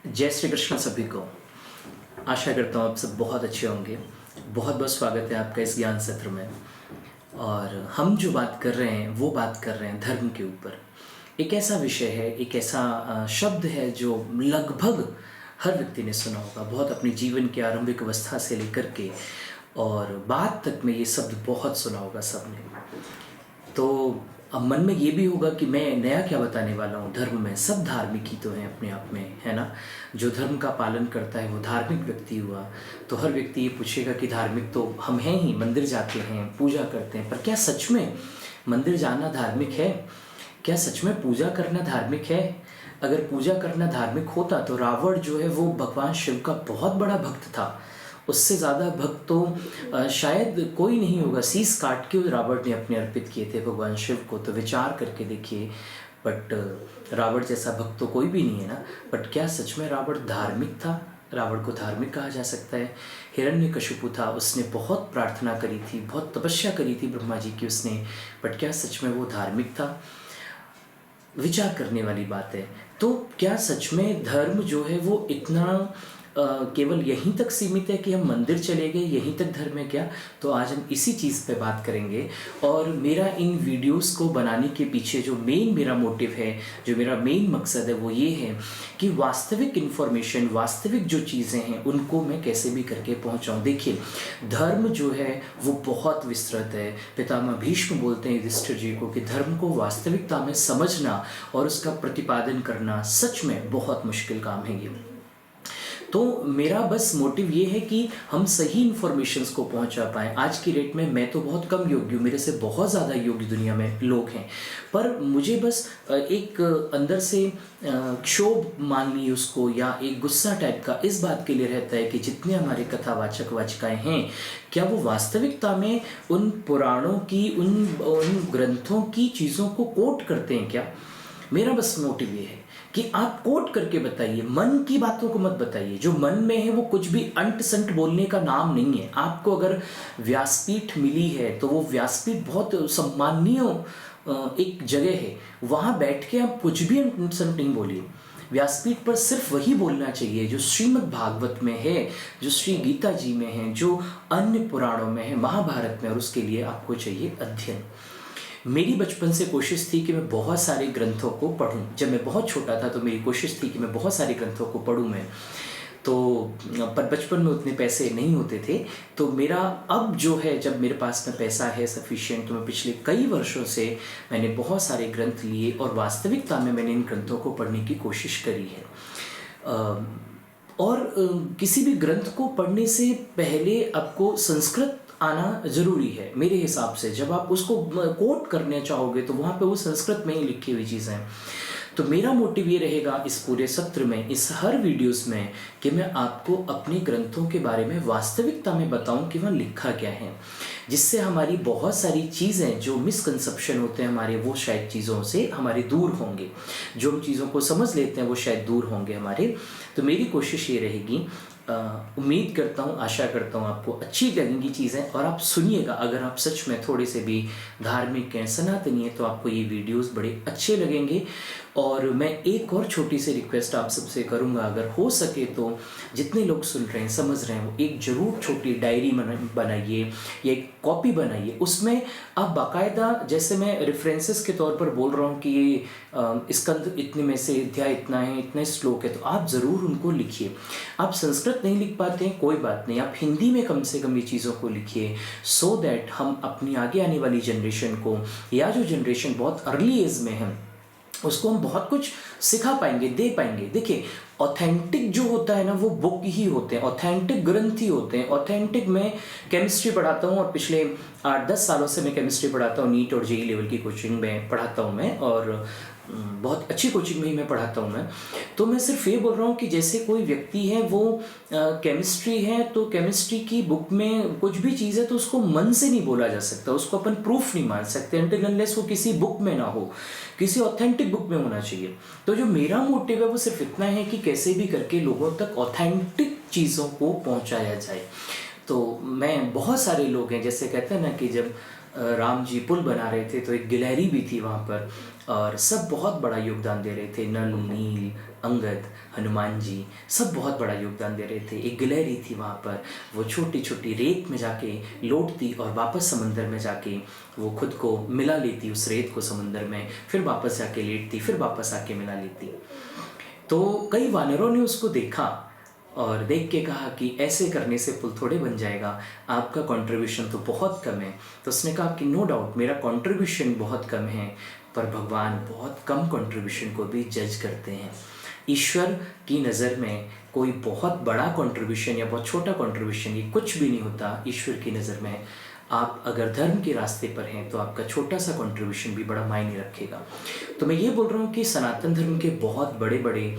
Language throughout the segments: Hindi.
जय श्री कृष्ण सभी को। आशा करता हूँ आप सब बहुत अच्छे होंगे। बहुत बहुत स्वागत है आपका इस ज्ञान सत्र में। और हम जो बात कर रहे हैं वो बात कर रहे हैं धर्म के ऊपर। एक ऐसा विषय है, एक ऐसा शब्द है जो लगभग हर व्यक्ति ने सुना होगा, बहुत अपने जीवन के आरंभिक अवस्था से लेकर के और बाद तक में ये शब्द बहुत सुना होगा सबने। तो अब मन में ये भी होगा कि मैं नया क्या बताने वाला हूँ। धर्म में सब धार्मिक ही तो हैं अपने आप में, है ना। जो धर्म का पालन करता है वो धार्मिक व्यक्ति हुआ। तो हर व्यक्ति ये पूछेगा कि धार्मिक तो हम हैं ही, मंदिर जाते हैं, पूजा करते हैं, पर क्या सच में मंदिर जाना धार्मिक है? क्या सच में पूजा करना धार्मिक है? अगर पूजा करना धार्मिक होता तो रावण जो है वो भगवान शिव का बहुत बड़ा भक्त था। उससे ज़्यादा भक्त तो शायद कोई नहीं होगा। शीश काट के रावण ने अपने अर्पित किए थे भगवान शिव को। तो विचार करके देखिए, बट रावण जैसा भक्त तो कोई भी नहीं है ना। बट क्या सच में रावण धार्मिक था? रावण को धार्मिक कहा जा सकता है? हिरण्यकशिपु था, उसने बहुत प्रार्थना करी थी, बहुत तपस्या करी थी ब्रह्मा जी की उसने, बट क्या सच में वो धार्मिक था? विचार करने वाली बात है। तो क्या सच में धर्म जो है वो इतना केवल यहीं तक सीमित है कि हम मंदिर चले गए, यहीं तक धर्म है क्या? तो आज हम इसी चीज़ पे बात करेंगे। और मेरा इन वीडियोस को बनाने के पीछे जो मेरा मोटिव है, जो मेरा मेन मकसद है, वो ये है कि वास्तविक इन्फॉर्मेशन, वास्तविक जो चीज़ें हैं उनको मैं कैसे भी करके पहुँचाऊँ। देखिए, धर्म जो है वो बहुत विस्तृत है। पितामह भीष्म बोलते हैं युधिष्ठिर जी को कि धर्म को वास्तविकता में समझना और उसका प्रतिपादन करना सच में बहुत मुश्किल काम है ये। तो मेरा बस मोटिव ये है कि हम सही इन्फॉर्मेशंस को पहुंचा पाएँ। आज की डेट में मैं तो बहुत कम योग्य हूँ, मेरे से बहुत ज़्यादा योग्य दुनिया में लोग हैं, पर मुझे बस एक अंदर से क्षोभ मान ली उसको, या एक गुस्सा टाइप का इस बात के लिए रहता है कि जितने हमारे कथावाचक वाचिकाएँ हैं, क्या वो वास्तविकता में उन पुराणों की, उन ग्रंथों की चीज़ों को कोट करते हैं क्या? मेरा बस मोटिव ये है कि आप कोट करके बताइए, मन की बातों को मत बताइए। जो मन में है वो कुछ भी अंट संट बोलने का नाम नहीं है। आपको अगर व्यासपीठ मिली है तो वो व्यासपीठ बहुत सम्माननीय एक जगह है। वहाँ बैठ के आप कुछ भी अंट संट नहीं बोलिए। व्यासपीठ पर सिर्फ वही बोलना चाहिए जो श्रीमद् भागवत में है, जो श्री गीता जी में है, जो अन्य पुराणों में है, महाभारत में, और उसके लिए आपको चाहिए अध्ययन। मेरी बचपन से कोशिश थी कि मैं बहुत सारे ग्रंथों को पढूं। जब मैं बहुत छोटा था तो मेरी कोशिश थी कि मैं बहुत सारे ग्रंथों को पढूं मैं। तो पर बचपन में उतने पैसे नहीं होते थे। तो मेरा अब जो है, जब मेरे पास में पैसा है सफिशिएंट, तो मैं पिछले कई वर्षों से मैंने बहुत सारे ग्रंथ लिए और वास्तविकता में मैंने इन ग्रंथों को पढ़ने की कोशिश करी है। और किसी भी ग्रंथ को पढ़ने से पहले आपको संस्कृत आना ज़रूरी है मेरे हिसाब से। जब आप उसको कोट करने चाहोगे तो वहाँ पे वो संस्कृत में ही लिखी हुई चीज़ें हैं। तो मेरा मोटिव ये रहेगा इस पूरे सत्र में, इस हर वीडियोस में, कि मैं आपको अपने ग्रंथों के बारे में वास्तविकता में बताऊं कि वहाँ लिखा क्या है, जिससे हमारी बहुत सारी चीज़ें जो मिसकंसेप्शन होते हैं हमारे, वो शायद चीज़ों से हमारे दूर होंगे। जो हम चीज़ों को समझ लेते हैं वो शायद दूर होंगे हमारे। तो मेरी कोशिश ये रहेगी, उम्मीद करता हूँ, आशा करता हूँ आपको अच्छी लगेंगी चीज़ें, और आप सुनिएगा। अगर आप सच में थोड़े से भी धार्मिक हैं, सनातनी हैं, तो आपको ये वीडियोस बड़े अच्छे लगेंगे। और मैं एक और छोटी सी रिक्वेस्ट आप सबसे करूँगा, अगर हो सके तो जितने लोग सुन रहे हैं, समझ रहे हैं, वो एक ज़रूर छोटी डायरी बनाइए या एक कॉपी बनाइए। उसमें आप बाकायदा, जैसे मैं रेफरेंसेस के तौर पर बोल रहा हूँ कि ये स्कंद इतने में से अध्याय इतना है, इतने श्लोक है, तो आप ज़रूर उनको लिखिए। आप संस्कृत नहीं लिख पाते हैं, कोई बात नहीं, आप हिंदी में कम से कम ये चीज़ों को लिखिए, सो दैट हम अपनी आगे आने वाली जनरेशन को, या जो जनरेशन बहुत अर्ली एज में है, उसको हम बहुत कुछ सिखा पाएंगे, दे पाएंगे। देखिए, ऑथेंटिक जो होता है ना, वो बुक ही होते हैं, ऑथेंटिक ग्रंथ ही होते हैं। ऑथेंटिक, मैं केमिस्ट्री पढ़ाता हूँ और पिछले 8-10 सालों से मैं केमिस्ट्री पढ़ाता हूँ। नीट और जेई लेवल की कोचिंग में पढ़ाता हूँ मैं, और बहुत अच्छी कोचिंग में ही मैं पढ़ाता हूँ मैं। तो मैं सिर्फ ये बोल रहा हूँ कि जैसे कोई व्यक्ति है, वो केमिस्ट्री है, तो केमिस्ट्री की बुक में कुछ भी चीज़ है तो उसको मन से नहीं बोला जा सकता, उसको अपन प्रूफ नहीं मान सकते अनटिल अनलेस वो किसी बुक में ना हो, किसी ऑथेंटिक बुक में होना चाहिए। तो जो मेरा मोटिव है वो सिर्फ इतना है कि कैसे भी करके लोगों तक ऑथेंटिक चीज़ों को पहुँचाया जाए। तो मैं, बहुत सारे लोग हैं, जैसे कहते हैं ना कि जब राम जी पुल बना रहे थे तो एक गिलहरी भी थी वहाँ पर, और सब बहुत बड़ा योगदान दे रहे थे, नल, नील, अंगद। हनुमान जी, सब बहुत बड़ा योगदान दे रहे थे। एक गिलहरी थी वहाँ पर, वो छोटी छोटी रेत में जाके लौटती और वापस समंदर में जाके वो खुद को मिला लेती उस रेत को समुंदर में, फिर वापस जाके लेटती, फिर वापस आके मिला लेती। तो कई वानरों ने उसको देखा और देख के कहा कि ऐसे करने से पुल थोड़े बन जाएगा, आपका कंट्रीब्यूशन तो बहुत कम है। तो उसने कहा कि नो डाउट मेरा कंट्रीब्यूशन बहुत कम है, पर भगवान बहुत कम कंट्रीब्यूशन को भी जज करते हैं। ईश्वर की नज़र में कोई बहुत बड़ा कंट्रीब्यूशन या बहुत छोटा कंट्रीब्यूशन ये कुछ भी नहीं होता। ईश्वर की नज़र में आप अगर धर्म के रास्ते पर हैं तो आपका छोटा सा कंट्रीब्यूशन भी बड़ा मायने रखेगा। तो मैं ये बोल रहा हूँ कि सनातन धर्म के बहुत बड़े बड़े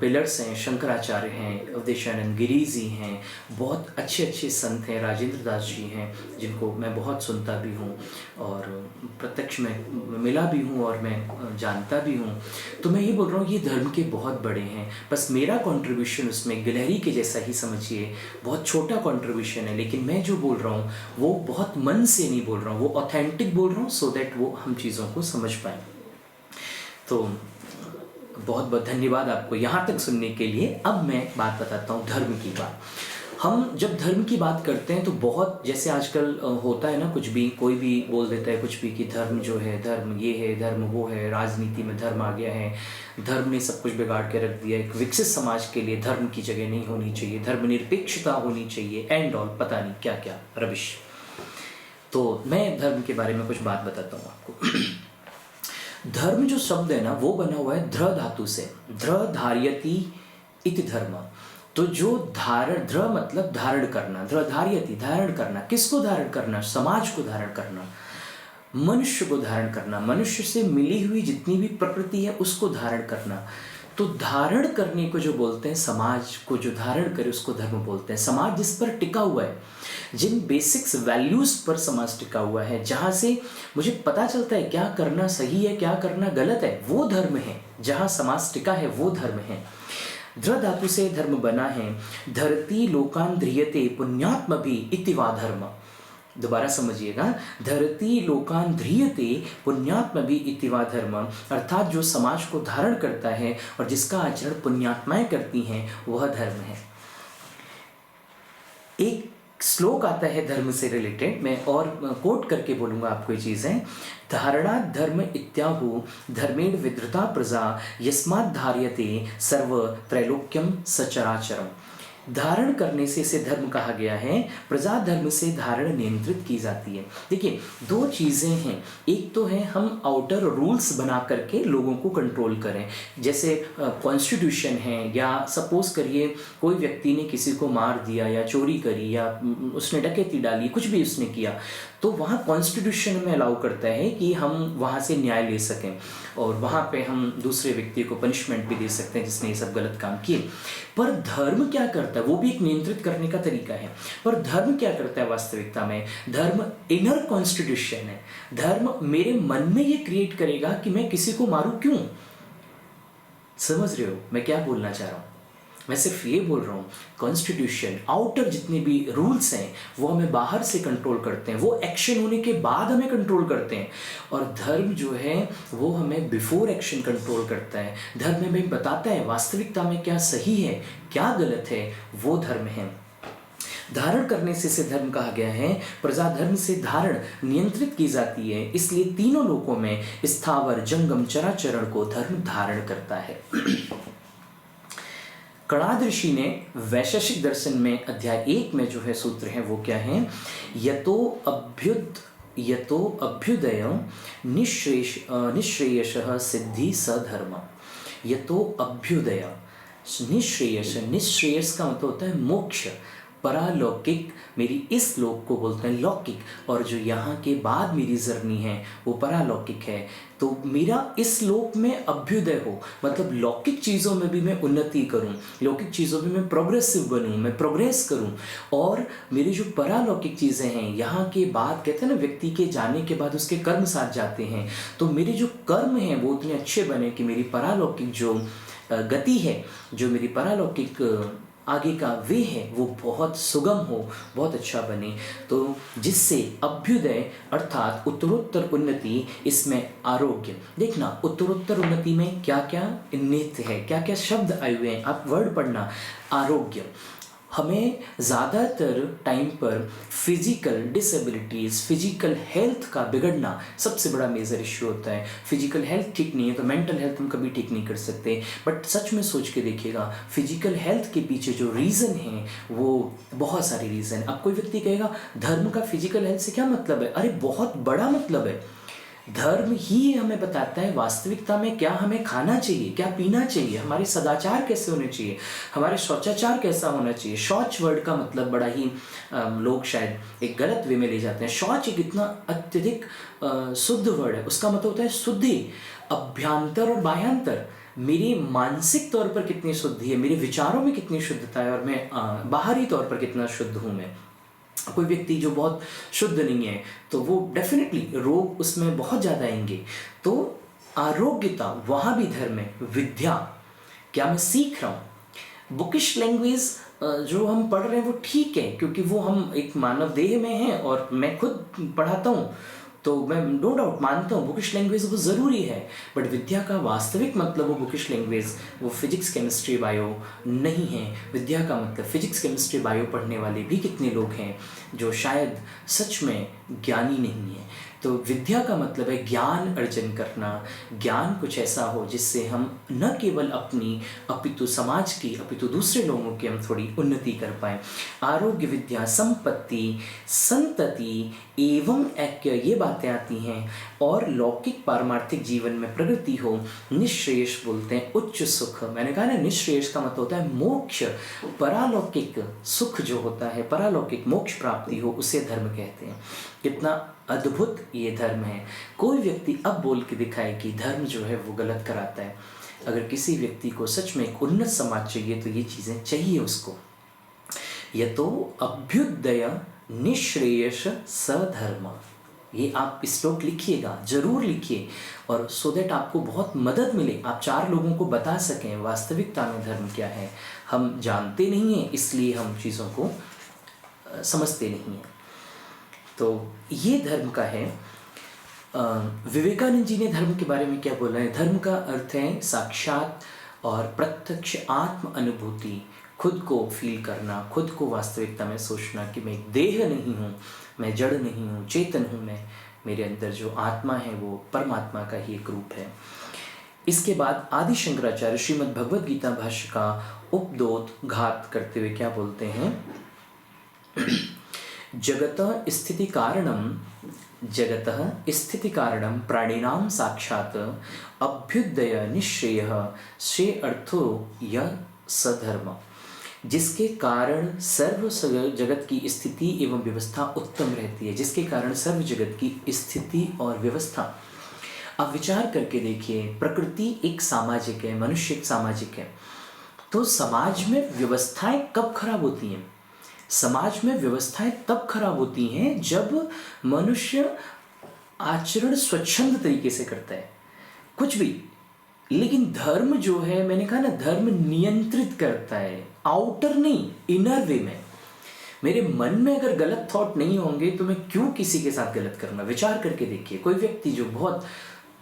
पिलर्स हैं, शंकराचार्य हैं, अवधेशानंद गिरी जी हैं, बहुत अच्छे अच्छे संत हैं, राजेंद्र दास जी हैं, जिनको मैं बहुत सुनता भी हूँ और प्रत्यक्ष में मिला भी हूँ और मैं जानता भी हूँ। तो मैं ये बोल रहा हूँ ये धर्म के बहुत बड़े हैं, बस मेरा कंट्रीब्यूशन उसमें गिलहरी के जैसा ही समझिए, बहुत छोटा कंट्रीब्यूशन है। लेकिन मैं जो बोल रहा हूँ वो बहुत मन से नहीं बोल रहा हूँ, वो ऑथेंटिक बोल रहा हूँ, सो दैट वो हम चीज़ों को समझ पाएँ। तो बहुत बहुत धन्यवाद आपको यहाँ तक सुनने के लिए। अब मैं बात बताता हूँ धर्म की बात। हम जब धर्म की बात करते हैं तो बहुत, जैसे आजकल होता है ना, कुछ भी कोई भी बोल देता है कुछ भी कि धर्म जो है, धर्म ये है, धर्म वो है, राजनीति में धर्म आ गया है, धर्म ने सब कुछ बिगाड़ के रख दिया। एक विकसित समाज के लिए धर्म की जगह नहीं होनी चाहिए, धर्मनिरपेक्षता होनी चाहिए, एंड ऑल पता नहीं क्या क्या रबिश। तो मैं धर्म के बारे में कुछ बात बताता हूँ आपको। धर्म जो शब्द है ना वो बना हुआ है ध्र धातु से, ध्र धार्यति इति धर्म। तो जो ध्र मतलब धारण करना, ध्र धार्यति धारण करना, किसको धारण करना? समाज को धारण करना, मनुष्य को धारण करना, मनुष्य से मिली हुई जितनी भी प्रकृति है उसको धारण करना। तो धारण करने को जो बोलते हैं, समाज को जो धारण करे उसको धर्म बोलते हैं। समाज जिस पर टिका हुआ है, जिन बेसिक्स वैल्यूज पर समाज टिका हुआ है, जहाँ से मुझे पता चलता है क्या करना सही है क्या करना गलत है, वो धर्म है। जहाँ समाज टिका है वो धर्म है। ध्र धातु से धर्म बना है। धरती लोकान ध्रियते पुण्यात्म भी इति वा धर्म। दोबारा समझिएगा, धरती लोकान ध्रियते पुण्यात्म भी इति वा धर्म, अर्थात जो समाज को धारण करता है और जिसका आचरण पुण्यात्माएं करती हैं वह धर्म है। एक श्लोक आता है धर्म से रिलेटेड, मैं और कोट करके बोलूंगा आपको ये चीजें। धारणा धर्म इत्याहु धर्मेण विधृता प्रजा यस्मात् धार्यते सर्व त्रैलोक्यम सचराचरम। धारण करने से इसे धर्म कहा गया है। प्रजा धर्म से धारण नियंत्रित की जाती है। देखिए दो चीज़ें हैं, एक तो है हम आउटर रूल्स बना करके लोगों को कंट्रोल करें, जैसे कॉन्स्टिट्यूशन है, या सपोज करिए कोई व्यक्ति ने किसी को मार दिया या चोरी करी या उसने डकैती डाली, कुछ भी उसने किया, तो वहाँ कॉन्स्टिट्यूशन में अलाउ करता है कि हम वहाँ से न्याय ले सकें और वहाँ पे हम दूसरे व्यक्ति को पनिशमेंट भी दे सकते हैं जिसने ये सब गलत काम किए। पर धर्म क्या करता है? वो भी एक नियंत्रित करने का तरीका है, पर धर्म क्या करता है वास्तविकता में? धर्म इनर कॉन्स्टिट्यूशन है। धर्म मेरे मन में ये क्रिएट करेगा कि मैं किसी को मारूं क्यों। समझ रहे हो मैं क्या बोलना चाह रहा हूँ? मैं सिर्फ ये बोल रहा हूँ, कॉन्स्टिट्यूशन आउटर जितने भी रूल्स हैं वो हमें बाहर से कंट्रोल करते हैं, वो एक्शन होने के बाद हमें कंट्रोल करते हैं। और धर्म जो है वो हमें बिफोर एक्शन कंट्रोल करता है। धर्म हमें बताता है वास्तविकता में क्या सही है क्या गलत है, वो धर्म है। धारण करने से इसे धर्म कहा गया है। प्रजा धर्म से धारण नियंत्रित की जाती है, इसलिए तीनों लोकों में स्थावर जंगम चराचरण को धर्म धारण करता है। कणाद ऋषि ने वैशेषिक दर्शन में अध्याय 1 में जो है सूत्र है वो क्या है? यतो अभ्युदय निःश्रेयसः सिद्धि सधर्म। यतो अभ्युदय निःश्रेयस, निःश्रेयस का मतलब होता है मोक्ष, परालौकिक, मेरी इस लोक को बोलते हैं लौकिक, और जो यहाँ के बाद मेरी जर्नी है वो परालौकिक है। तो मेरा इस लोक में अभ्युदय हो, मतलब लौकिक चीज़ों में भी मैं उन्नति करूं, लौकिक चीज़ों में मैं प्रोग्रेसिव बनूं, मैं प्रोग्रेस करूं, और मेरी जो परालौकिक चीज़ें हैं यहाँ के बाद, कहते हैं ना व्यक्ति के जाने के बाद उसके कर्म साथ जाते हैं, तो मेरे जो कर्म हैं वो इतने अच्छे बने कि मेरी परालौकिक जो गति है, जो मेरी परालौकिक आगे का वे है वो बहुत सुगम हो, बहुत अच्छा बने, तो जिससे अभ्युदय अर्थात उत्तरोत्तर उन्नति, इसमें आरोग्य। देखना उत्तरोत्तर उन्नति में क्या क्या नित्य है, क्या क्या शब्द आए हुए हैं, आप वर्ड पढ़ना। आरोग्य, हमें ज़्यादातर टाइम पर फिजिकल डिसेबिलिटीज़, फिजिकल हेल्थ का बिगड़ना सबसे बड़ा मेजर इश्यू होता है। फिजिकल हेल्थ ठीक नहीं है तो मेंटल हेल्थ हम कभी ठीक नहीं कर सकते। बट सच में सोच के देखिएगा, फिजिकल हेल्थ के पीछे जो रीज़न है वो बहुत सारे रीज़न। अब कोई व्यक्ति कहेगा धर्म का फिजिकल हेल्थ से क्या मतलब है? अरे बहुत बड़ा मतलब है। धर्म ही हमें बताता है वास्तविकता में क्या हमें खाना चाहिए, क्या पीना चाहिए, हमारे सदाचार कैसे होने चाहिए, हमारे शौचाचार कैसा होना चाहिए। शौच वर्ड का मतलब बड़ा ही लोग शायद एक गलत वे में ले जाते हैं। शौच एक इतना अत्यधिक शुद्ध वर्ड है, उसका मतलब होता है शुद्धि, अभ्यंतर और बाह्यांतर। मेरी मानसिक तौर पर कितनी शुद्धि है, मेरे विचारों में कितनी शुद्धता है, और मैं बाहरी तौर पर कितना शुद्ध हूँ। मैं कोई व्यक्ति जो बहुत शुद्ध नहीं है तो वो डेफिनेटली रोग उसमें बहुत ज़्यादा आएंगे। तो आरोग्यता वहाँ भी धर्म है। विद्या, क्या मैं सीख रहा हूँ। बुकिश लैंग्वेज जो हम पढ़ रहे हैं वो ठीक है, क्योंकि वो हम एक मानव देह में हैं और मैं खुद पढ़ाता हूँ, तो मैं नो डाउट मानता हूँ बुकिश लैंग्वेज वो ज़रूरी है। बट विद्या का वास्तविक मतलब वो बुकिश लैंग्वेज, वो फिजिक्स केमिस्ट्री बायो नहीं है। विद्या का मतलब फिजिक्स केमिस्ट्री बायो पढ़ने वाले भी कितने लोग हैं जो शायद सच में ज्ञानी नहीं है। तो विद्या का मतलब है ज्ञान अर्जन करना, ज्ञान कुछ ऐसा हो जिससे हम न केवल अपनी अपितु समाज की, अपितु दूसरे लोगों की हम थोड़ी उन्नति कर पाएँ। आरोग्य, विद्या, संपत्ति, संतति एवं ऐक्य, ये बातें आती हैं। और लौकिक पारमार्थिक जीवन में प्रगति हो। निःश्रेयस बोलते हैं उच्च सुख। मैंने कहा ना निःश्रेयस का मतलब होता है मोक्ष, परालौकिक सुख जो होता है, परालौकिक मोक्ष प्राप्ति हो, उसे धर्म कहते हैं। कितना अद्भुत ये धर्म है। कोई व्यक्ति अब बोल के दिखाए कि धर्म जो है वो गलत कराता है। अगर किसी व्यक्ति को सच में एक उन्नत समाज चाहिए तो ये चीज़ें चाहिए उसको। यह तो अभ्युदय निःश्रेयस सधर्म, ये आप श्लोक लिखिएगा, जरूर लिखिए, और सो दैट आपको बहुत मदद मिले, आप 4 लोगों को बता सकें वास्तविकता में धर्म क्या है। हम जानते नहीं हैं इसलिए हम चीज़ों को समझते नहीं हैं। तो ये धर्म का है। विवेकानंद जी ने धर्म के बारे में क्या बोला है? धर्म का अर्थ है साक्षात और प्रत्यक्ष आत्म अनुभूति, खुद को फील करना, खुद को वास्तविकता में सोचना कि मैं एक देह नहीं हूँ, मैं जड़ नहीं हूँ, चेतन हूँ मैं, मेरे अंदर जो आत्मा है वो परमात्मा का ही एक रूप है। इसके बाद आदि शंकराचार्य श्रीमद् भगवद गीता भाष्य का उपदोत घात करते हुए क्या बोलते हैं? जगतः स्थिति कारणम प्राणिनाम साक्षात अभ्युदय निश्रेय से अर्थो यह सधर्म, जिसके कारण सर्व जगत की स्थिति एवं व्यवस्था उत्तम रहती है। जिसके कारण सर्व जगत की स्थिति और व्यवस्था, आप विचार करके देखिए, प्रकृति एक सामाजिक है, मनुष्य एक सामाजिक है। तो समाज में व्यवस्थाएं कब खराब होती हैं? समाज में व्यवस्थाएं तब खराब होती हैं जब मनुष्य आचरण स्वच्छंद तरीके से करता है कुछ भी। लेकिन धर्म जो है, मैंने कहा ना, धर्म नियंत्रित करता है, आउटर नहीं, इनर वे में। मेरे मन में अगर गलत थॉट नहीं होंगे तो मैं क्यों किसी के साथ गलत करूँगा? विचार करके देखिए, कोई व्यक्ति जो बहुत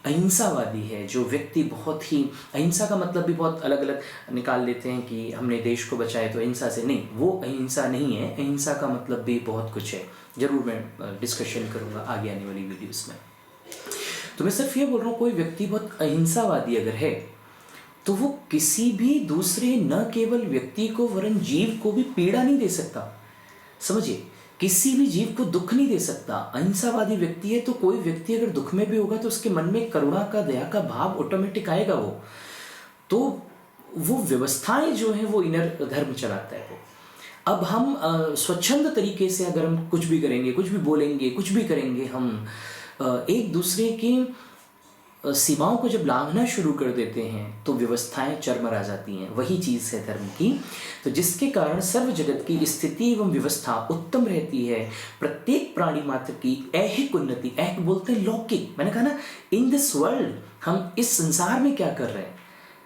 अहिंसावादी है, जो व्यक्ति बहुत ही, अहिंसा का मतलब भी बहुत अलग अलग निकाल लेते हैं कि हमने देश को बचाया तो अहिंसा से, नहीं, वो अहिंसा नहीं है। अहिंसा का मतलब भी बहुत कुछ है, जरूर मैं डिस्कशन करूँगा आगे आने वाली वीडियोस में। तो मैं सिर्फ ये बोल रहा हूँ, कोई व्यक्ति बहुत अहिंसावादी अगर है तो वो किसी भी दूसरे, न केवल व्यक्ति को वरन जीव को भी पीड़ा नहीं दे सकता। समझिए, किसी भी जीव को दुख नहीं दे सकता। अहिंसावादी व्यक्ति है तो कोई व्यक्ति अगर दुख में भी होगा तो उसके मन में करुणा का, दया का भाव ऑटोमेटिक आएगा। वो व्यवस्थाएं जो है वो इनर धर्म चलाता है वो। अब हम स्वच्छंद तरीके से अगर हम कुछ भी करेंगे, कुछ भी बोलेंगे, कुछ भी करेंगे, हम एक दूसरे की सीमाओं को जब लांघना शुरू कर देते हैं तो व्यवस्थाएं चरमरा जाती हैं। वही चीज़ है धर्म की। तो जिसके कारण सर्व जगत की स्थिति एवं व्यवस्था उत्तम रहती है, प्रत्येक प्राणी मात्र की ऐहिक उन्नति, ऐहिक बोलते हैं लौकिक, मैंने कहा ना, इन दिस वर्ल्ड, हम इस संसार में क्या कर रहे हैं,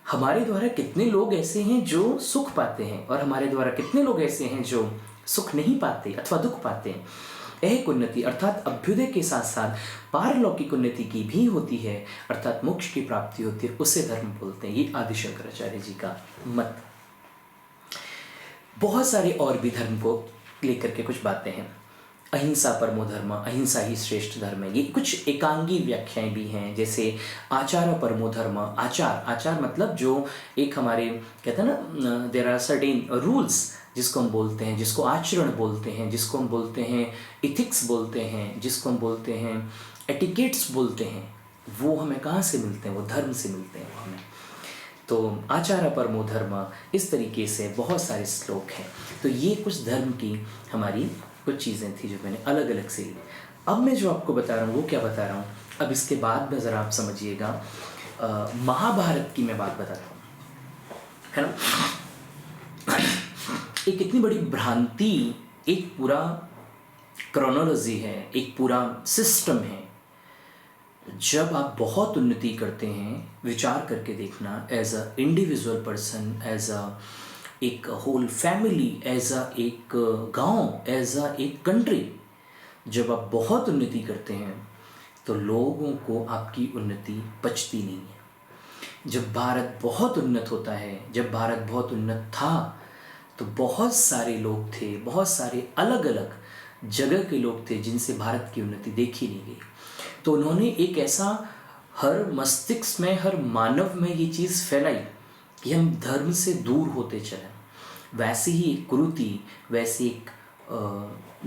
हमारे द्वारा कितने लोग ऐसे हैं जो सुख पाते हैं और हमारे द्वारा कितने लोग ऐसे हैं जो सुख नहीं पाते अथवा दुख पाते हैं। एक उन्नति अर्थात अभ्युदय के साथ साथ पारलौकिक उन्नति की भी होती है, अर्थात मोक्ष की प्राप्ति होती है, उसे धर्म बोलते हैं। ये आदि शंकराचार्य जी का मत। बहुत सारे और भी धर्म को लेकर के कुछ बातें हैं। अहिंसा परमो धर्म, अहिंसा ही श्रेष्ठ धर्म है, ये कुछ एकांगी व्याख्याएं भी हैं। जैसे आचार परमो धर्म, आचार मतलब जो एक हमारे कहते हैं ना, देयर आर सर्टेन रूल्स जिसको हम बोलते हैं, जिसको आचरण बोलते हैं, जिसको हम बोलते हैं इथिक्स बोलते हैं, जिसको हम बोलते हैं एटिकेट्स बोलते हैं, वो हमें कहाँ से मिलते हैं? वो धर्म से मिलते हैं हमें। तो आचार परमो धर्म, इस तरीके से बहुत सारे श्लोक हैं। तो ये कुछ धर्म की हमारी कुछ चीज़ें थी जो मैंने अलग अलग से ली। अब मैं जो आपको बता रहा हूँ वो क्या बता रहा हूँ, अब इसके बाद में ज़रा आप समझिएगा। महाभारत की मैं बात बताता हूँ, है ना। एक इतनी बड़ी भ्रांति, एक पूरा क्रोनोलॉजी है, एक पूरा सिस्टम है। जब आप बहुत उन्नति करते हैं, विचार करके देखना, as a individual person, as a एक होल फैमिली, एज अ एक गांव, एज अ एक कंट्री, जब आप बहुत उन्नति करते हैं तो लोगों को आपकी उन्नति पचती नहीं है। जब भारत बहुत उन्नत होता है, जब भारत बहुत उन्नत था, तो बहुत सारे लोग थे, बहुत सारे अलग अलग जगह के लोग थे जिनसे भारत की उन्नति देखी नहीं गई। तो उन्होंने एक ऐसा हर मस्तिष्क में, हर मानव में ये चीज़ फैलाई कि हम धर्म से दूर होते चले। वैसी ही एक कुरीति, वैसी एक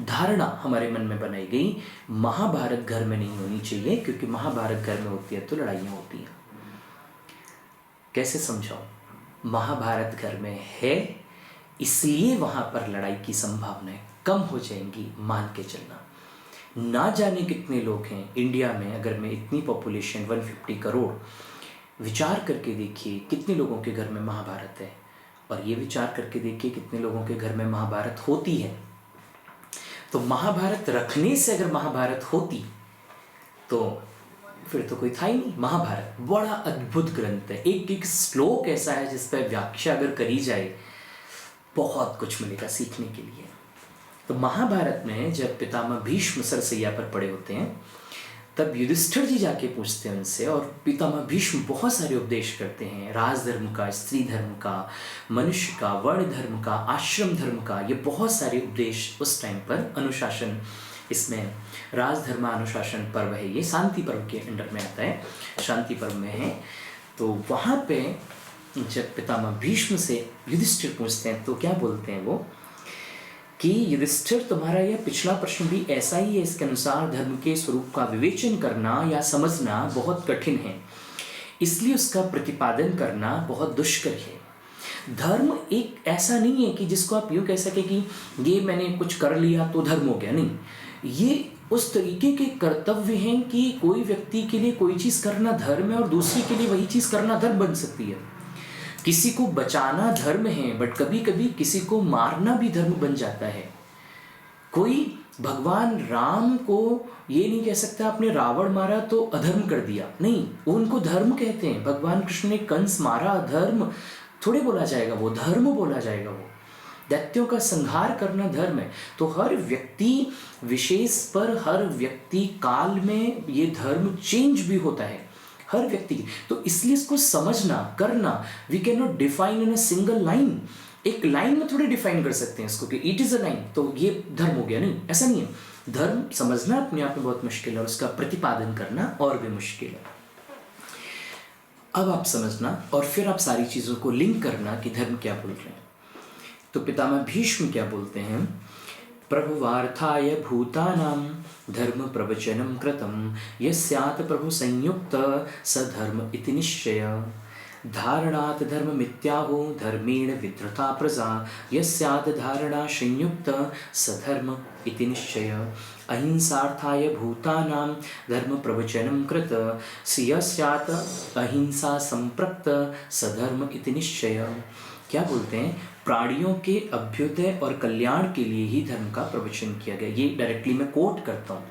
धारणा हमारे मन में बनाई गई, महाभारत घर में नहीं होनी चाहिए, क्योंकि महाभारत घर में होती है तो लड़ाइयाँ होती हैं। कैसे समझाऊं? महाभारत घर में है इसलिए वहाँ पर लड़ाई की संभावनाएं कम हो जाएंगी, मान के चलना। ना जाने कितने लोग हैं इंडिया में, अगर मैं इतनी पॉपुलेशन 150 करोड़, विचार करके देखिए कितने लोगों के घर में महाभारत है, और ये विचार करके देखिए कितने लोगों के घर में महाभारत होती है। तो महाभारत रखने से अगर महाभारत होती तो फिर तो कोई था ही नहीं। महाभारत बड़ा अद्भुत ग्रंथ है, एक एक श्लोक ऐसा है जिस पर व्याख्या अगर करी जाए बहुत कुछ मिलेगा सीखने के लिए। तो महाभारत में जब पितामह भीष्म सरसैया पर पड़े होते हैं, तब युधिष्ठिर जी जाके पूछते हैं उनसे, और पितामह भीष्म बहुत सारे उपदेश करते हैं, राजधर्म का, स्त्री धर्म का, मनुष्य का, वर्ण धर्म का, आश्रम धर्म का, ये बहुत सारे उपदेश उस टाइम पर। अनुशासन, इसमें राजधर्म अनुशासन पर्व है, ये शांति पर्व के अंडर में आता है, शांति पर्व में है। तो वहाँ पे जब पितामह भीष्म से युधिष्ठिर पूछते हैं तो क्या बोलते हैं वो, कि युधिष्ठिर तुम्हारा यह पिछला प्रश्न भी ऐसा ही है, इसके अनुसार धर्म के स्वरूप का विवेचन करना या समझना बहुत कठिन है, इसलिए उसका प्रतिपादन करना बहुत दुष्कर है। धर्म एक ऐसा नहीं है कि जिसको आप यूँ कह सके कि ये मैंने कुछ कर लिया तो धर्म हो गया, नहीं। ये उस तरीके के कर्तव्य हैं कि कोई व्यक्ति के लिए कोई चीज़ करना धर्म है और दूसरे के लिए वही चीज़ करना धर्म बन सकती है। किसी को बचाना धर्म है, बट कभी कभी किसी को मारना भी धर्म बन जाता है। कोई भगवान राम को ये नहीं कह सकता आपने रावण मारा तो अधर्म कर दिया, नहीं, वो उनको धर्म कहते हैं। भगवान कृष्ण ने कंस मारा, अधर्म थोड़े बोला जाएगा, वो धर्म बोला जाएगा। वो दैत्यों का संहार करना धर्म है। तो हर व्यक्ति विशेष पर, हर व्यक्ति काल में ये धर्म चेंज भी होता है, हर व्यक्ति की। तो इसलिए इसको समझना, करना, we can not define in a single line. एक लाइन में थोड़ी डिफाइन कर सकते हैं इसको कि इट इज अ लाइन तो ये धर्म हो गया, नहीं, ऐसा नहीं है। धर्म समझना अपने आप में बहुत मुश्किल है और उसका प्रतिपादन करना और भी मुश्किल है। अब आप समझना और फिर आप सारी चीजों को लिंक करना कि धर्म क्या बोल रहे हैं। तो पितामह भीष्म क्या बोलते हैं, प्रभुवार्थाय भूतानां धर्म प्रवचनं कृतं यस्यात् प्रभु संयुक्त स धर्म इति निश्चय धारणात् धर्म मिथ्याहो धर्मेण विधृता प्रजा यस्यात् धारणा संयुक्त स धर्म इति निश्चय अहिंसार्थाय भूतानां धर्म प्रवचनं कृत यस्यात् अहिंसा संप्रक्त स धर्म इति निश्चय। क्या बोलते हैं, प्राणियों के अभ्युदय और कल्याण के लिए ही धर्म का प्रवचन किया गया। ये डायरेक्टली मैं कोट करता हूँ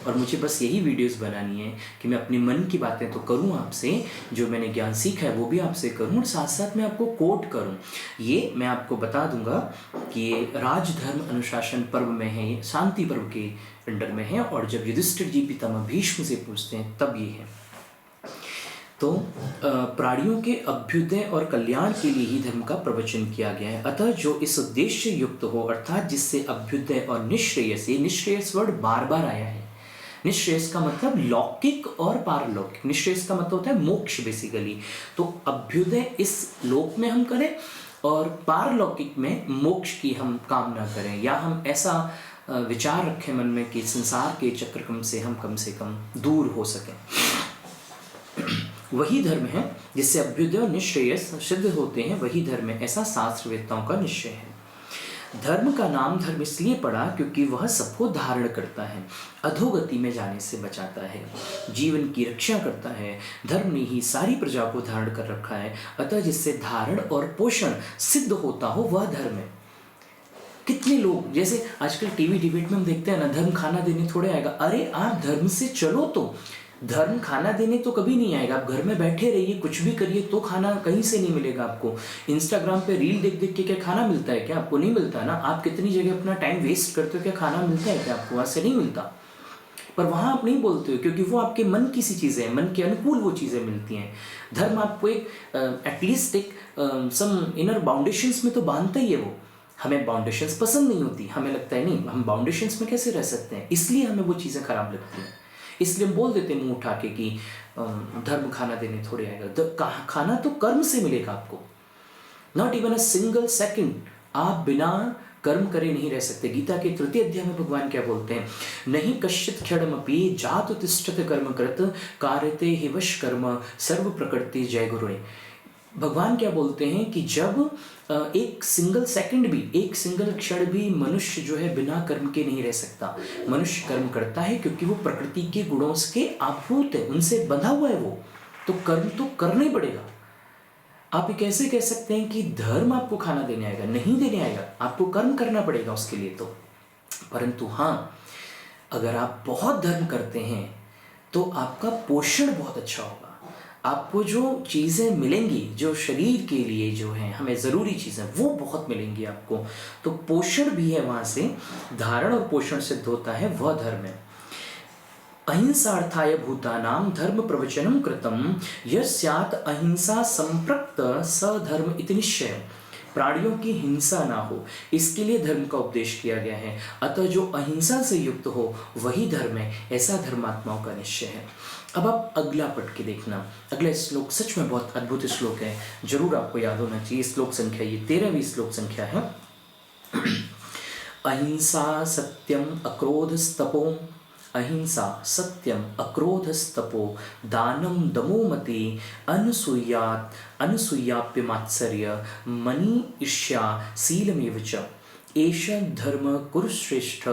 और मुझे बस यही वीडियोस बनानी है कि मैं अपने मन की बातें तो करूँ आपसे, जो मैंने ज्ञान सीखा है वो भी आपसे करूँ और साथ साथ मैं आपको कोट करूँ। ये मैं आपको बता दूंगा कि ये राजधर्म अनुशासन पर्व में है, ये शांति पर्व के अंडर में है, और जब युधिष्ठिर जी पितामह भीष्म से पूछते हैं तब ये है। तो प्राणियों के अभ्युदय और कल्याण के लिए ही धर्म का प्रवचन किया गया है। अतः जो इस उद्देश्य युक्त हो, अर्थात जिससे अभ्युदय और निश्रेयस, ये निश्रेयस वर्ड बार बार आया है। निश्रेयस का मतलब लौकिक और पारलौकिक, निश्रेयस का मतलब होता है मोक्ष बेसिकली। तो अभ्युदय इस लोक में हम करें और पारलौकिक में मोक्ष की हम कामना करें, या हम ऐसा विचार रखें मन में कि संसार के चक्रक्रम से हम कम दूर हो सकें। वही धर्म है जिससे अभ्युदय और निश्रेयस सिद्ध होते हैं, वही धर्म है, ऐसा शास्त्रवेत्ताओं का निश्चय है। धर्म का नाम धर्म इसलिए पड़ा क्योंकि वह सबको धारण करता है, अधोगति में जाने से बचाता है, जीवन की रक्षा करता है। धर्म ने ही सारी प्रजा को धारण कर रखा है, अतः जिससे धारण और पोषण सिद्ध होता हो वह धर्म है। कितने लोग, जैसे आजकल टीवी डिबेट में हम देखते हैं ना, धर्म खाना देने थोड़े आएगा। अरे आप धर्म से चलो तो, धर्म खाना देने तो कभी नहीं आएगा। आप घर में बैठे रहिए, कुछ भी करिए तो खाना कहीं से नहीं मिलेगा आपको। इंस्टाग्राम पे रील देख देख के क्या खाना मिलता है क्या? आपको नहीं मिलता ना। आप कितनी जगह अपना टाइम वेस्ट करते हो, क्या खाना मिलता है क्या आपको? वहाँ से नहीं मिलता, पर वहाँ आप नहीं बोलते हो क्योंकि वो आपके मन की सी चीज़ें हैं, मन के अनुकूल वो चीज़ें मिलती हैं। धर्म आपको एक एटलीस्ट एक सम इनर बाउंडेशंस में तो बांधता ही है वो। हमें बाउंडेशंस पसंद नहीं होती, हमें लगता है नहीं हम बाउंडेशंस में कैसे रह सकते हैं, इसलिए हमें वो चीज़ें खराब लगती हैं। इसलिए हम बोल देते हैं मुंह उठा के कि धर्म खाना देने थोड़े आएगा। खाना तो कर्म से मिलेगा आपको। Not even a single second आप बिना कर्म करे नहीं रह सकते। गीता के 3 अध्याय में भगवान क्या बोलते हैं? नहीं कश्चित क्षणमपि जातु तिष्ठत कर्म कृत कार्यते हि वश कर्म सर्व प्रकृति जय गुरुणे। भगवान क्या बोलते हैं कि जब एक सिंगल सेकंड भी, एक सिंगल क्षण भी मनुष्य जो है बिना कर्म के नहीं रह सकता। मनुष्य कर्म करता है क्योंकि वो प्रकृति के गुणों के आभूत है, उनसे बंधा हुआ है वो, तो कर्म तो करना ही पड़ेगा। आप ये कैसे कह सकते हैं कि धर्म आपको खाना देने आएगा? नहीं देने आएगा, आपको कर्म करना पड़ेगा उसके लिए तो। परंतु हाँ, अगर आप बहुत धर्म करते हैं तो आपका पोषण बहुत अच्छा होगा। आपको जो चीज़ें मिलेंगी, जो शरीर के लिए जो है हमें ज़रूरी चीज़ें, वो बहुत मिलेंगी आपको। तो पोषण भी है, वहाँ से धारण और पोषण सिद्ध होता है, वह धर्म है। अहिंसार्थाय भूतानां धर्म प्रवचनम कृतम यस्यात् अहिंसा संप्रक्त स धर्म इति निश्चय। प्राणियों की हिंसा ना हो, इसके लिए धर्म का उपदेश किया गया है। अतः जो अहिंसा से युक्त हो वही धर्म है, ऐसा धर्मात्माओं का निश्चय है। अब आप अगला पढ़ के देखना। अगला श्लोक सच में बहुत अद्भुत श्लोक है, जरूर आपको याद होना चाहिए। श्लोक संख्या ये 13वीं श्लोक संख्या है। अहिंसा सत्यम अक्रोधस्तपो, अहिंसा सत्यम अक्रोधस्तपो दानम दमोमति अनसूयाप्य मात्सर्य मनी ईर्ष्या शीलमेव च एष धर्म कुरुश्रेष्ठ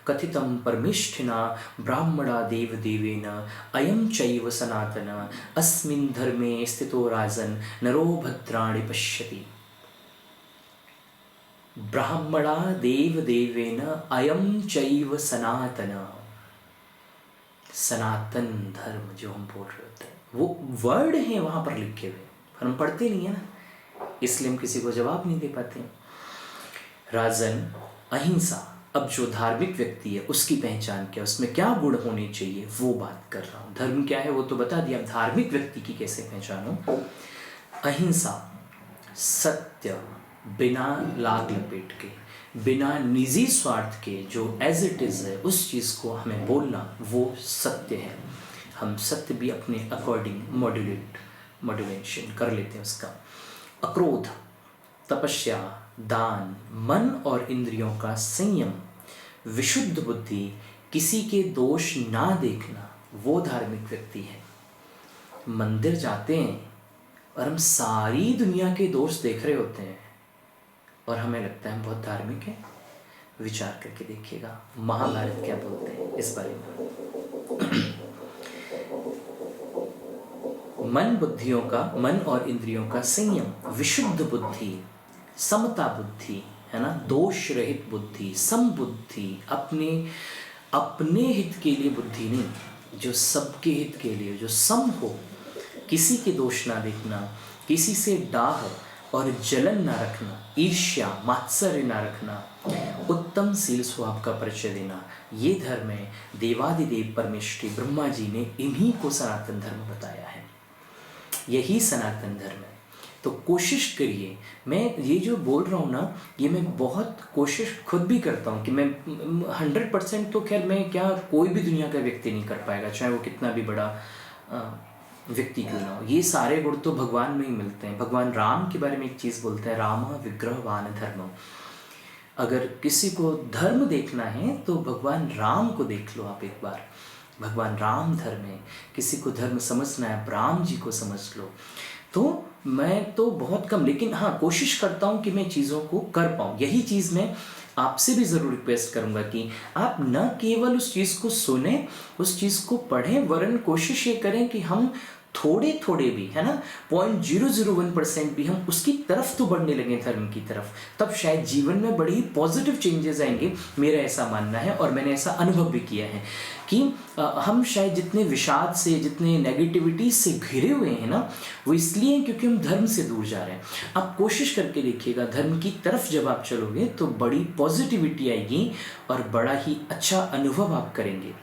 कथितं परमेष्ठिना ब्राह्मणा देवदेवेन अयं चैव सनातन अस्मिन् धर्मे स्थितो राजन् नरो भद्राणि पश्यति। ब्राह्मणा देवदेवेन अयं चैव सनातन, सनातन धर्म जो हम बोल रहे होते हैं, वो वर्ड है वहाँ पर लिखे हुए, पर हम पढ़ते नहीं है ना, इसलिए हम किसी को जवाब नहीं दे पाते। राजन, अहिंसा, अब जो धार्मिक व्यक्ति है उसकी पहचान क्या, उसमें क्या गुण होने चाहिए, वो बात कर रहा हूँ। धर्म क्या है वो तो बता दिया, अब धार्मिक व्यक्ति की कैसे पहचानो। अहिंसा, सत्य, बिना लाग लपेट के, बिना निजी स्वार्थ के, जो एज इट इज़ है उस चीज़ को हमें बोलना, वो सत्य है। हम सत्य भी अपने अकॉर्डिंग मॉड्यूलेशन कर लेते हैं उसका। अक्रोध, तपस्या, दान, मन और इंद्रियों का संयम, विशुद्ध बुद्धि, किसी के दोष ना देखना, वो धार्मिक व्यक्ति है। मंदिर जाते हैं और हम सारी दुनिया के दोष देख रहे होते हैं और हमें लगता है हम बहुत धार्मिक हैं। विचार करके देखिएगा महाभारत क्या बोलते हैं इस बारे में। मन और इंद्रियों का संयम, विशुद्ध बुद्धि, समता बुद्धि, है ना, दोष रहित बुद्धि, सम बुद्धि, अपने अपने हित के लिए बुद्धि नहीं, जो सबके हित के लिए, जो सम हो, किसी के दोष ना देखना, किसी से डाह और जलन ना रखना, ईर्ष्या मात्सर्य ना रखना, उत्तम शील स्वभाव का परिचय देना, ये धर्म है। देवादिदेव परमेश्वरी ब्रह्मा जी ने इन्हीं को सनातन धर्म बताया है, यही सनातन धर्म है। तो कोशिश करिए, मैं ये जो बोल रहा हूँ ना, ये मैं बहुत कोशिश खुद भी करता हूँ कि मैं 100% तो खैर मैं क्या, कोई भी दुनिया का व्यक्ति नहीं कर पाएगा, चाहे वो कितना भी बड़ा व्यक्ति क्यों ना हो। ये सारे गुण तो भगवान में ही मिलते हैं। भगवान राम के बारे में एक चीज़ बोलते हैं, राम विग्रहवान धर्म। अगर किसी को धर्म देखना है तो भगवान राम को देख लो आप एक बार, भगवान राम धर्म है। किसी को धर्म समझना है, राम जी को समझ लो। तो मैं तो बहुत कम, लेकिन हाँ कोशिश करता हूँ कि मैं चीज़ों को कर पाऊँ। यही चीज़ मैं आपसे भी ज़रूर रिक्वेस्ट करूँगा कि आप न केवल उस चीज़ को सुने, उस चीज़ को पढ़ें, वरन कोशिश ये करें कि हम थोड़े थोड़े भी, है ना, 0.001% भी हम उसकी तरफ तो बढ़ने लगे, धर्म की तरफ, तब शायद जीवन में बड़ी पॉजिटिव चेंजेस आएंगे। मेरा ऐसा मानना है और मैंने ऐसा अनुभव भी किया है कि हम शायद जितने विषाद से, जितने नेगेटिविटी से घिरे हुए हैं ना, वो इसलिए क्योंकि हम धर्म से दूर जा रहे हैं। आप कोशिश करके देखिएगा, धर्म की तरफ जब आप चलोगे तो बड़ी पॉजिटिविटी आएगी और बड़ा ही अच्छा अनुभव आप करेंगे।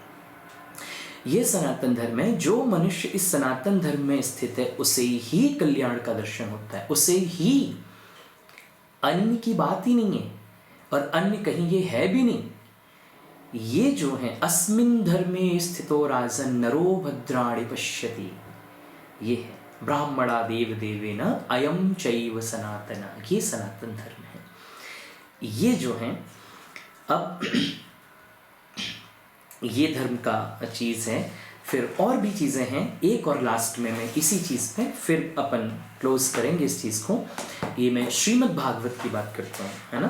ये सनातन धर्म है। जो मनुष्य इस सनातन धर्म में स्थित है उसे ही कल्याण का दर्शन होता है, उसे ही, अन्य की बात ही नहीं है और अन्य कहीं ये है भी नहीं। ये जो है अस्मिन् धर्मे स्थितो राजन नरो भद्राणि पश्यति, ये है ब्राह्मणा देव देवेन अयम चैव सनातन, ये सनातन धर्म है। ये जो है, अब ये धर्म का चीज़ है। फिर और भी चीज़ें हैं, एक और लास्ट में मैं इसी चीज़ पे फिर अपन क्लोज करेंगे इस चीज़ को। ये मैं श्रीमद् भागवत की बात करता हूँ, है ना।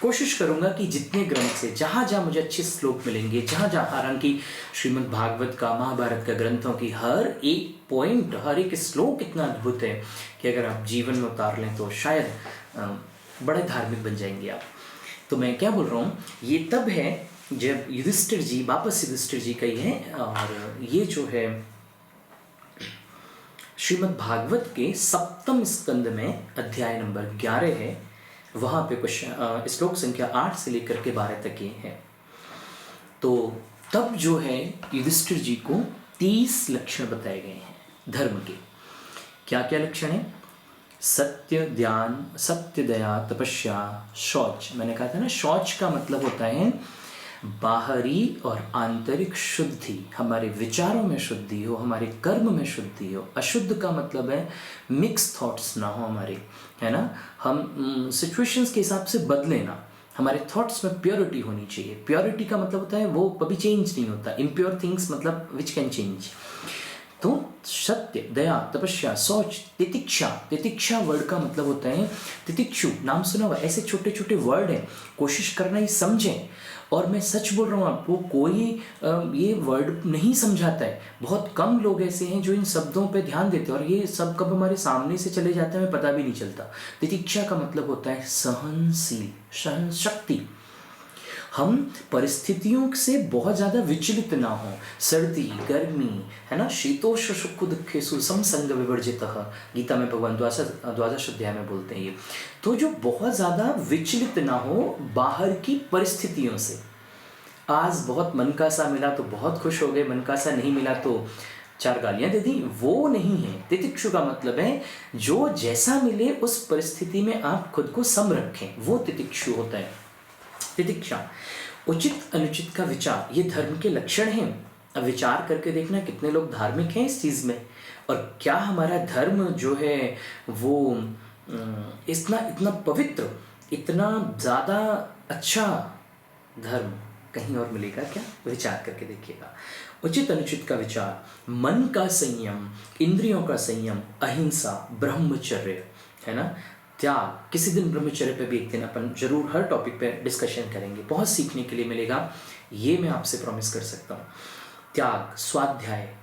कोशिश करूँगा कि जितने ग्रंथ से, जहाँ जहाँ मुझे अच्छे श्लोक मिलेंगे, जहाँ जहाँ, हालांकि श्रीमद् भागवत का, महाभारत का ग्रंथों की हर एक पॉइंट, हर एक श्लोक इतना अद्भुत है कि अगर आप जीवन में उतार लें तो शायद बड़े धार्मिक बन जाएंगे आप। तो मैं क्या बोल रहा हूँ, ये तब है जब युधिष्ठिर जी, वापस युधिष्ठिर जी का ही है, और ये जो है श्रीमद् भागवत के 7वें स्कंद में अध्याय नंबर 11 है, वहाँ पे कुछ श्लोक संख्या 8 से लेकर के 12 तक ये है। तो तब जो है युधिष्ठिर जी को 30 लक्षण बताए गए हैं धर्म के। क्या क्या लक्षण है? सत्य, ध्यान, सत्य, दया, तपस्या, शौच। मैंने कहा था ना, शौच का मतलब होता है बाहरी और आंतरिक शुद्धि, हमारे विचारों में शुद्धि हो, हमारे कर्म में शुद्धि हो। अशुद्ध का मतलब है मिक्स थॉट्स ना हो हमारे, है ना, हम सिचुएशंस के हिसाब से बदले ना, हमारे थॉट्स में प्योरिटी होनी चाहिए। प्योरिटी का मतलब होता है वो कभी चेंज नहीं होता, इम्प्योर थिंग्स मतलब विच कैन चेंज। तो सत्य, दया, तपस्या, शौच, तितिक्षा। तितिक्षा वर्ड का मतलब होता है तितिक्षु, नाम सुना हुआ, ऐसे छोटे छोटे वर्ड हैं, कोशिश करना ही समझें। और मैं सच बोल रहा हूँ आपको, कोई ये वर्ड नहीं समझाता है। बहुत कम लोग ऐसे हैं जो इन शब्दों पे ध्यान देते हैं और ये सब कब हमारे सामने से चले जाते हैं हमें पता भी नहीं चलता। तितिक्षा का मतलब होता है सहनशील, सहन शक्ति। हम परिस्थितियों से बहुत ज़्यादा विचलित ना हो, सर्दी, गर्मी, है ना, शीतोष्ण सुख दुखेषु समसंग विवर्जितः, गीता में भगवान द्वादश अध्याय में बोलते हैं ये। तो जो बहुत ज़्यादा विचलित ना हो बाहर की परिस्थितियों से। आज बहुत मन का सा मिला तो बहुत खुश हो गए, मन का सा नहीं मिला तो 4 गालियाँ दे दी, वो नहीं है। तितिक्षु का मतलब है जो जैसा मिले उस परिस्थिति में आप खुद को सम रखें, वो तितिक्षु होता है। तितिक्षा, उचित अनुचित का विचार, ये धर्म के लक्षण हैं। अब विचार करके देखना कितने लोग धार्मिक हैं इस चीज़ में, और क्या हमारा धर्म जो है वो इतना पवित्र, इतना ज़्यादा अच्छा धर्म कहीं और मिलेगा क्या? विचार करके देखिएगा। उचित अनुचित का विचार, मन का संयम, इंद्रियों का संयम, अहिंसा, ब्रह्मचर्य, है ना, त्याग। किसी दिन ब्रह्मचर्य पे भी एक दिन अपन जरूर हर टॉपिक पे डिस्कशन करेंगे, बहुत सीखने के लिए मिलेगा, ये मैं आपसे प्रॉमिस कर सकता हूँ। त्याग, स्वाध्याय।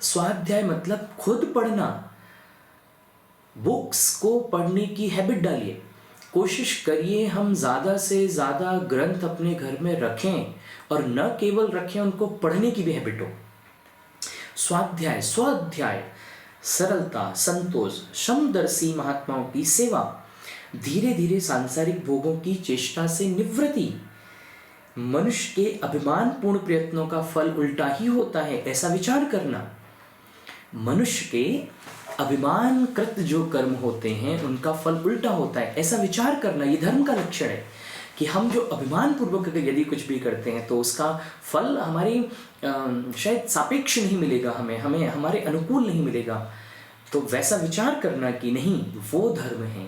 स्वाध्याय मतलब खुद पढ़ना, बुक्स को पढ़ने की हैबिट डालिए। कोशिश करिए हम ज़्यादा से ज़्यादा ग्रंथ अपने घर में रखें, और न केवल रखें, उनको पढ़ने की भी हैबिट हो। स्वाध्याय, स्वाध्याय, सरलता, संतोष, समदर्शी महात्माओं की सेवा, धीरे धीरे सांसारिक भोगों की चेष्टा से निवृत्ति। मनुष्य के अभिमानपूर्ण प्रयत्नों का फल उल्टा ही होता है, ऐसा विचार करना। मनुष्य के अभिमानकृत जो कर्म होते हैं उनका फल उल्टा होता है, ऐसा विचार करना। ये धर्म का लक्षण है कि हम जो अभिमान पूर्वक यदि कुछ भी करते हैं तो उसका फल हमारी शायद सापेक्ष नहीं मिलेगा, हमें हमारे अनुकूल नहीं मिलेगा। तो वैसा विचार करना कि नहीं, वो धर्म है।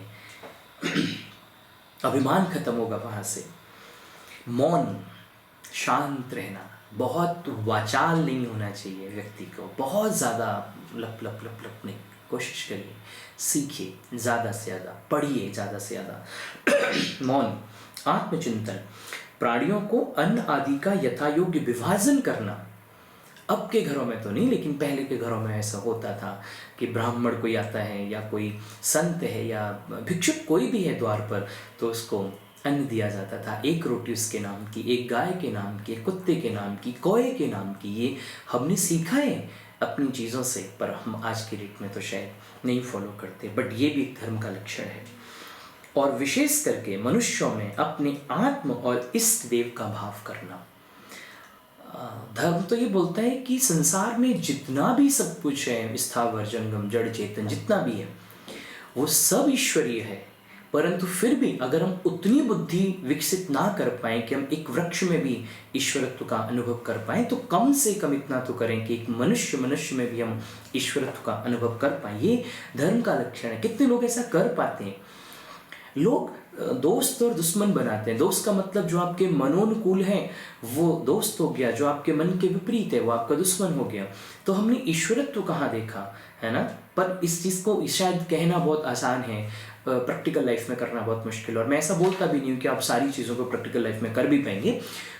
अभिमान खत्म होगा वहाँ से। मौन, शांत रहना, बहुत वाचाल नहीं होना चाहिए व्यक्ति को, बहुत ज़्यादा लप लप लप लप नहीं। कोशिश करिए, सीखिए ज़्यादा से ज़्यादा, पढ़िए ज़्यादा से ज़्यादा। मौन, आत्मचिंतन, प्राणियों को अन्न आदि का यथायोग्य विभाजन करना। अब के घरों में तो नहीं, लेकिन पहले के घरों में ऐसा होता था कि ब्राह्मण कोई आता है या कोई संत है या भिक्षुक कोई भी है द्वार पर, तो उसको अन्न दिया जाता था। एक रोटी उसके नाम की, एक गाय के नाम की, एक कुत्ते के नाम की, कौए के नाम की। ये हमने सीखा है अपनी चीज़ों से, पर हम आज के डेट में तो शायद नहीं फॉलो करते। बट ये भी एक धर्म का लक्षण है। और विशेष करके मनुष्यों में अपने आत्म और इष्ट देव का भाव करना। धर्म तो ये बोलता है कि संसार में जितना भी सब कुछ है, स्थावर, जंगम, जड़, चेतन, जितना भी है, वो सब ईश्वरीय है। परंतु फिर भी अगर हम उतनी बुद्धि विकसित ना कर पाएं कि हम एक वृक्ष में भी ईश्वरत्व का अनुभव कर पाएं, तो कम से कम इतना तो करें कि एक मनुष्य में भी हम ईश्वरत्व का अनुभव कर पाएं। ये धर्म का लक्षण है। कितने लोग ऐसा कर पाते हैं? लोग दोस्त और दुश्मन बनाते हैं। दोस्त का मतलब जो आपके मनोनुकूल है वो दोस्त हो गया, जो आपके मन के विपरीत है वो आपका दुश्मन हो गया। तो हमने ईश्वरत्व कहाँ देखा है ना? पर इस चीज़ को शायद कहना बहुत आसान है, प्रैक्टिकल लाइफ में करना बहुत मुश्किल। और मैं ऐसा बोलता भी नहीं हूँ कि आप सारी चीज़ों को प्रैक्टिकल लाइफ में कर भी पाएंगे,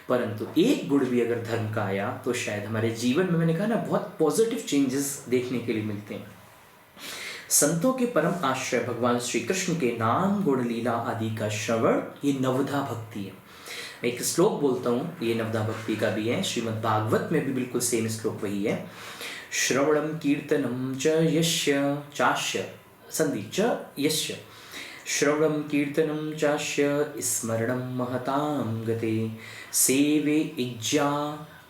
परंतु एक गुण भी अगर धर्म का आया तो शायद हमारे जीवन में, मैंने कहा ना, बहुत पॉजिटिव चेंजेस देखने के लिए मिलते हैं। संतों के परम आश्रय भगवान श्री कृष्ण के नाम, गुण, लीला आदि का श्रवण, ये नवधा भक्ति है। मैं एक श्लोक बोलता हूँ, ये नवधा भक्ति का भी है। श्रीमद् भागवत में भी बिल्कुल सेम श्लोक वही है। श्रवणम कीर्तनम च यस्य चास्य, संधि च यस्य, श्रवणम कीर्तनम चास्य स्मरणम महतां गते, सेवे इज्जा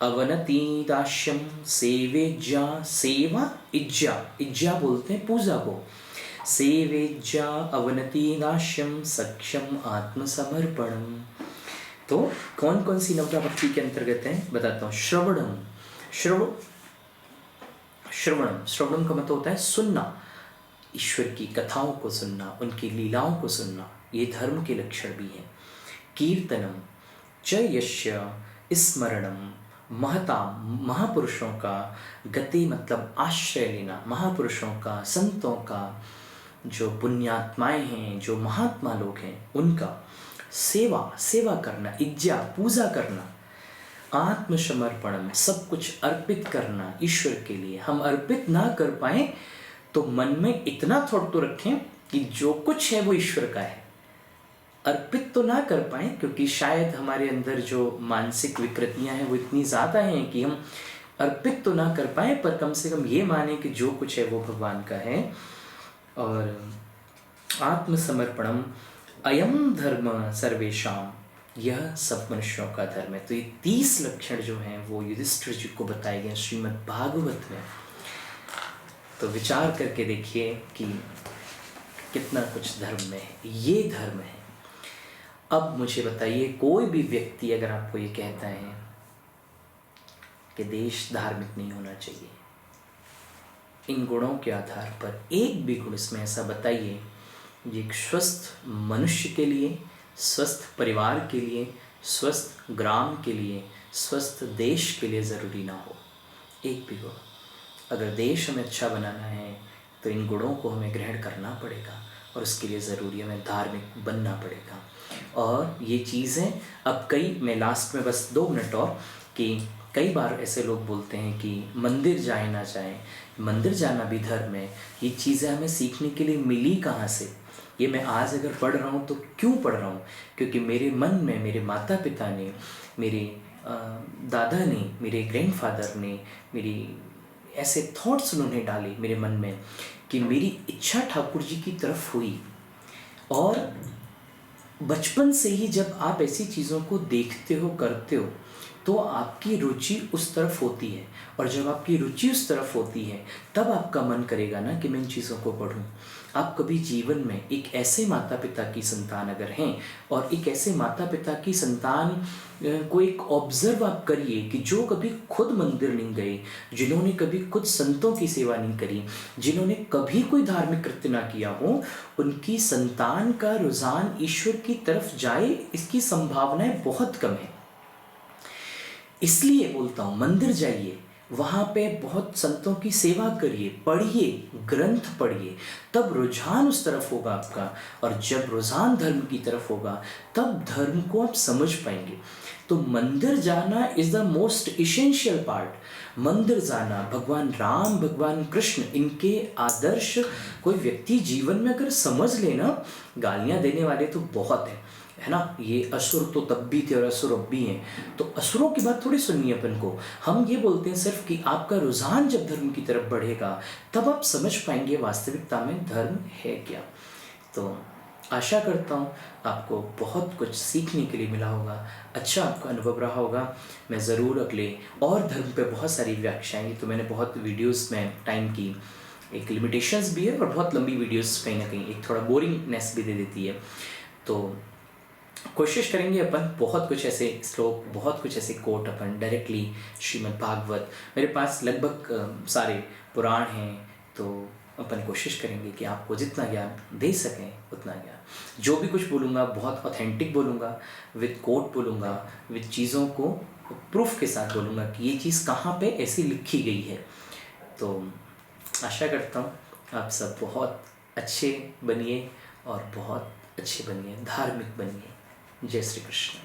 अवनति दास्यम, सेवेज्या, सेवा इज्जा, इज्जा बोलते हैं पूजा को, सेवेज्या अवनति दास्यम, सक्षम आत्मसमर्पणम। तो कौन कौन सी नवधा भक्ति के अंतर्गत है बताता हूँ। श्रवणम, श्रवणम का मतलब होता है सुनना, ईश्वर की कथाओं को सुनना, उनकी लीलाओं को सुनना, ये धर्म के लक्षण भी हैं। कीर्तनम च यस्य, स्मरणम, महता, महापुरुषों का, गति मतलब आश्रय लेना, महापुरुषों का, संतों का, जो पुण्यात्माएं हैं, जो महात्मा लोग हैं, उनका सेवा करना, इज्जा, पूजा करना, आत्मसमर्पण, सब कुछ अर्पित करना ईश्वर के लिए। हम अर्पित ना कर पाए तो मन में इतना थॉट तो रखें कि जो कुछ है वो ईश्वर का है। अर्पित तो ना कर पाए क्योंकि शायद हमारे अंदर जो मानसिक विकृतियां हैं वो इतनी ज़्यादा हैं कि हम अर्पित तो ना कर पाए, पर कम से कम ये माने कि जो कुछ है वो भगवान का है। और आत्मसमर्पणम अयम धर्म सर्वेशाम, यह सब मनुष्यों का धर्म है। तो ये 30 लक्षण जो हैं वो युधिष्ठिर जी को बताए गए श्रीमद् भागवत में। तो विचार करके देखिए कि कितना कुछ धर्म में है। ये धर्म है। अब मुझे बताइए, कोई भी व्यक्ति अगर आपको ये कहता है कि देश धार्मिक नहीं होना चाहिए, इन गुणों के आधार पर एक भी गुण इसमें ऐसा बताइए जो एक स्वस्थ मनुष्य के लिए, स्वस्थ परिवार के लिए, स्वस्थ ग्राम के लिए, स्वस्थ देश के लिए ज़रूरी ना हो। एक भी गुण। अगर देश हमें अच्छा बनाना है तो इन गुणों को हमें ग्रहण करना पड़ेगा, और उसके लिए ज़रूरी हमें धार्मिक बनना पड़ेगा। और ये चीज़ें अब मैं लास्ट में बस 2 मिनट और, कि कई बार ऐसे लोग बोलते हैं कि मंदिर जाए ना जाए, मंदिर जाना भी धर्म है। ये चीज़ें हमें सीखने के लिए मिली कहाँ से? ये मैं आज अगर पढ़ रहा हूँ तो क्यों पढ़ रहा हूँ? क्योंकि मेरे मन में मेरे माता पिता ने, मेरे दादा ने, मेरे ग्रैंडफादर ने, मेरी ऐसे थॉट्स उन्होंने डाले मेरे मन में कि मेरी इच्छा ठाकुर जी की तरफ हुई। और बचपन से ही जब आप ऐसी चीज़ों को देखते हो, करते हो, तो आपकी रुचि उस तरफ होती है। और जब आपकी रुचि उस तरफ होती है तब आपका मन करेगा ना कि मैं इन चीज़ों को पढूं। आप कभी जीवन में एक ऐसे माता पिता की संतान अगर हैं और एक ऐसे माता पिता की संतान को एक ऑब्जर्व आप करिए कि जो कभी खुद मंदिर नहीं गए, जिन्होंने कभी खुद संतों की सेवा नहीं करी, जिन्होंने कभी कोई धार्मिक कृत्य ना किया हो, उनकी संतान का रुझान ईश्वर की तरफ जाए इसकी संभावनाएं बहुत कम है। इसलिए बोलता हूँ मंदिर जाइए, वहाँ पे बहुत संतों की सेवा करिए, पढ़िए, ग्रंथ पढ़िए, तब रुझान उस तरफ होगा आपका। और जब रुझान धर्म की तरफ होगा तब धर्म को आप समझ पाएंगे। तो मंदिर जाना is the most essential part. मंदिर जाना, भगवान राम, भगवान कृष्ण, इनके आदर्श कोई व्यक्ति जीवन में अगर समझ लेना, गालियाँ देने वाले तो बहुत हैं, है ना। ये असुर तो तब भी थे और असुर अब भी हैं, तो असुरों की बात थोड़ी सुननी है अपन को। हम ये बोलते हैं सिर्फ कि आपका रुझान जब धर्म की तरफ बढ़ेगा तब आप समझ पाएंगे वास्तविकता में धर्म है क्या। तो आशा करता हूँ आपको बहुत कुछ सीखने के लिए मिला होगा, अच्छा आपका अनुभव रहा होगा। मैं ज़रूर अगले और धर्म पे बहुत सारी व्याख्याएँ, तो मैंने बहुत वीडियोस में टाइम की एक लिमिटेशंस भी है और बहुत लंबी वीडियोस कहीं ना कहीं एक थोड़ा बोरिंगनेस भी दे देती है। तो कोशिश करेंगे अपन बहुत कुछ ऐसे श्लोक, बहुत कुछ ऐसे कोट अपन डायरेक्टली श्रीमद् भागवत, मेरे पास लगभग सारे पुराण हैं, तो अपन कोशिश करेंगे कि आपको जितना ज्ञान दे सकें उतना ज्ञान। जो भी कुछ बोलूँगा बहुत ऑथेंटिक बोलूँगा, विद कोट बोलूँगा, विद चीज़ों को प्रूफ के साथ बोलूँगा कि ये चीज़ कहाँ पे ऐसी लिखी गई है। तो आशा करता हूँ आप सब बहुत अच्छे बनिए और बहुत अच्छे बनिए, धार्मिक बनिए। जय श्री कृष्ण।